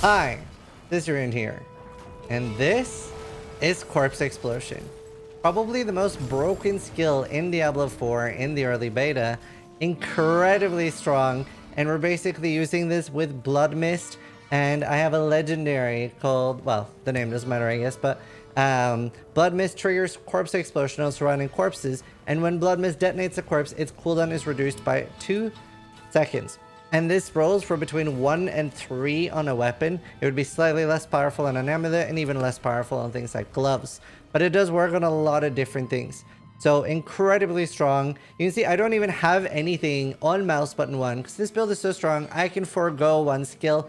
Hi, Zizaran here, and this is Corpse Explosion. Probably the most broken skill in Diablo 4 in the early beta. Incredibly strong, and we're basically using this with Blood Mist, and I have a legendary called, well, the name doesn't matter I guess, but Blood Mist triggers Corpse Explosion on surrounding corpses, and when Blood Mist detonates a corpse, its cooldown is reduced by 2 seconds. And this rolls for between 1 and 3 on a weapon. It would be slightly less powerful on an amulet and even less powerful on things like gloves. But it does work on a lot of different things. So incredibly strong. You can see I don't even have anything on mouse button 1 because this build is so strong. I can forego one skill.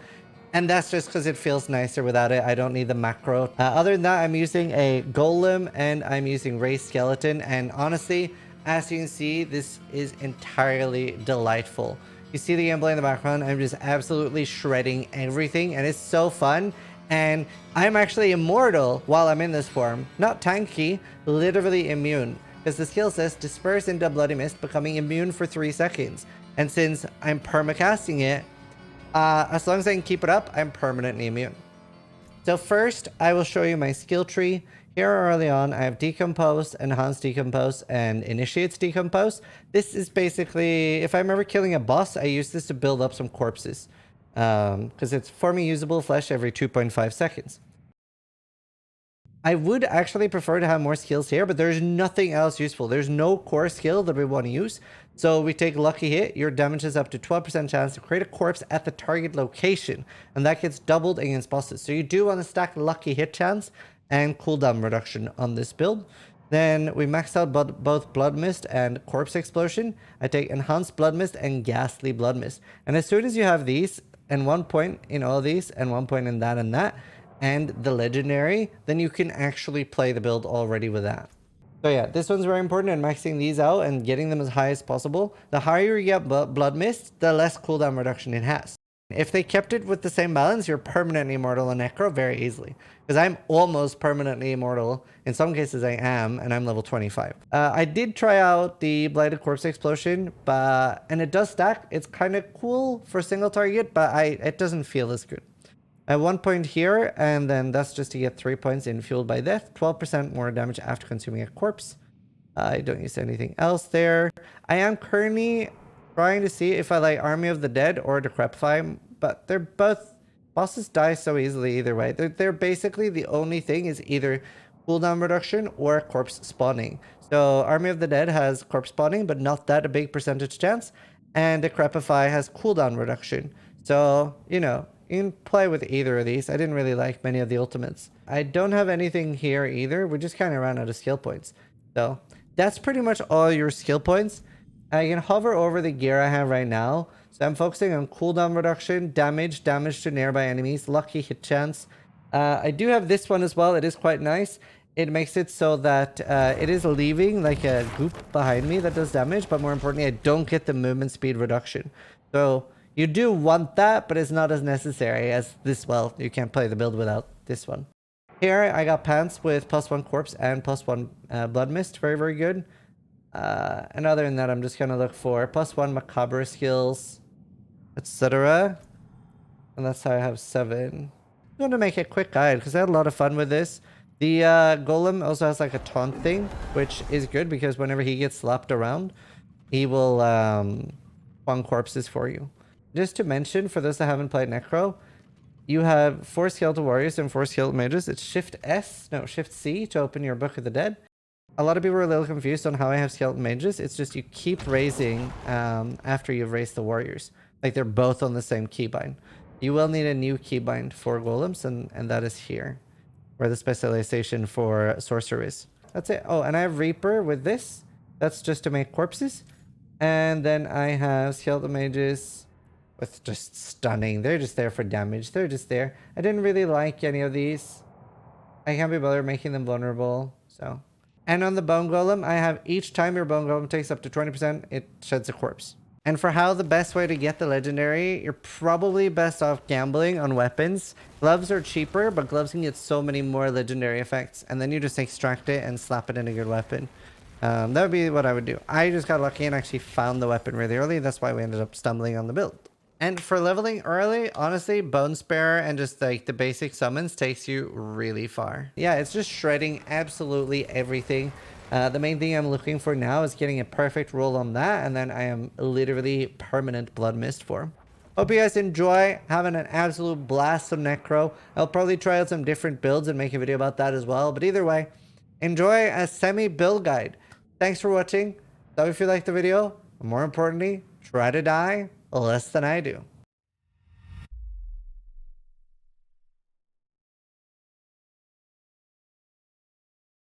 And that's just because it feels nicer without it. I don't need the macro. Other than that, I'm using a golem and I'm using raised skeleton. And honestly, as you can see, this is entirely delightful. You see the gameplay in the background. I'm just absolutely shredding everything, and it's so fun. And I'm actually immortal while I'm in this form. Not tanky, literally immune. Because the skill says disperse into bloody mist, becoming immune for 3 seconds. And since I'm permacasting it, as long as I can keep it up, I'm permanently immune. So first, I will show you my skill tree. Here early on, I have Decompose, Enhanced Decompose, and Initiates Decompose. This is basically, if I'm ever killing a boss, I use this to build up some corpses. Because it's forming usable flesh every 2.5 seconds. I would actually prefer to have more skills here, but there's nothing else useful. There's no core skill that we want to use. So we take Lucky Hit. Your damage is up to 12% chance to create a corpse at the target location. And that gets doubled against bosses. So you do want to stack Lucky Hit chance and cooldown reduction on this build. Then we maxed out both Blood Mist and Corpse Explosion. I take Enhanced Blood Mist and Ghastly Blood Mist. And as soon as you have these, and 1 point in all these, and 1 point in that and that, and the legendary, then you can actually play the build already with that. So yeah, this one's very important in maxing these out and getting them as high as possible. The higher you get Blood Mist, the less cooldown reduction it has. If they kept it with the same balance, you're permanently immortal on Necro very easily. Because I'm almost permanently immortal. In some cases I am, and I'm level 25. I did try out the Blighted Corpse Explosion, and it does stack. It's kind of cool for single target, but it doesn't feel as good. At 1 point here, and then that's just to get 3 points in Fueled by Death. 12% more damage after consuming a corpse. I don't use anything else there. I am currently trying to see if I like Army of the Dead or Decrepify, but they're both... Bosses die so easily either way. They're basically the only thing is either cooldown reduction or corpse spawning. So Army of the Dead has corpse spawning, but not that a big percentage chance. And Decrepify has cooldown reduction. So, you know, you can play with either of these. I didn't really like many of the ultimates. I don't have anything here either. We just kind of ran out of skill points. So that's pretty much all your skill points. I can hover over the gear I have right now. So I'm focusing on cooldown reduction, damage to nearby enemies, lucky hit chance. I do have this one as well. It is quite nice. It makes it so that it is leaving like a goop behind me that does damage. But more importantly, I don't get the movement speed reduction. So you do want that, but it's not as necessary as this. Well, you can't play the build without this one. Here I got pants with +1 corpse and +1 blood mist. Very, very good. And other than that, I'm just gonna look for +1 macabre skills, etc. And that's how I have 7. I'm going to make a quick guide because I had a lot of fun with this. The golem also has like a taunt thing, which is good because whenever he gets slapped around, he will spawn corpses for you. Just to mention, for those that haven't played Necro, you have 4 skeletal warriors and 4 skeletal mages. It's Shift C to open your Book of the Dead. A lot of people are a little confused on how I have skeleton mages. It's just you keep raising after you've raised the warriors. Like they're both on the same keybind. You will need a new keybind for golems, and that is here, where the specialization for sorcerer is. That's it. Oh, and I have Reaper with this. That's just to make corpses. And then I have skeleton mages with just stunning. They're just there for damage. They're just there. I didn't really like any of these. I can't be bothered making them vulnerable, so... And on the Bone Golem, I have each time your Bone Golem takes up to 20%, it sheds a corpse. And for how the best way to get the legendary, you're probably best off gambling on weapons. Gloves are cheaper, but gloves can get so many more legendary effects. And then you just extract it and slap it in a good weapon. That would be what I would do. I just got lucky and actually found the weapon really early. That's why we ended up stumbling on the build. And for leveling early, honestly, Bone Sparer and just like the basic summons takes you really far. Yeah, it's just shredding absolutely everything. The main thing I'm looking for now is getting a perfect roll on that, and then I am literally permanent Blood Mist form. Hope you guys enjoy having an absolute blast of Necro. I'll probably try out some different builds and make a video about that as well. But either way, enjoy a semi-build guide. Thanks for watching. So if you liked the video, more importantly, try to die less than I do.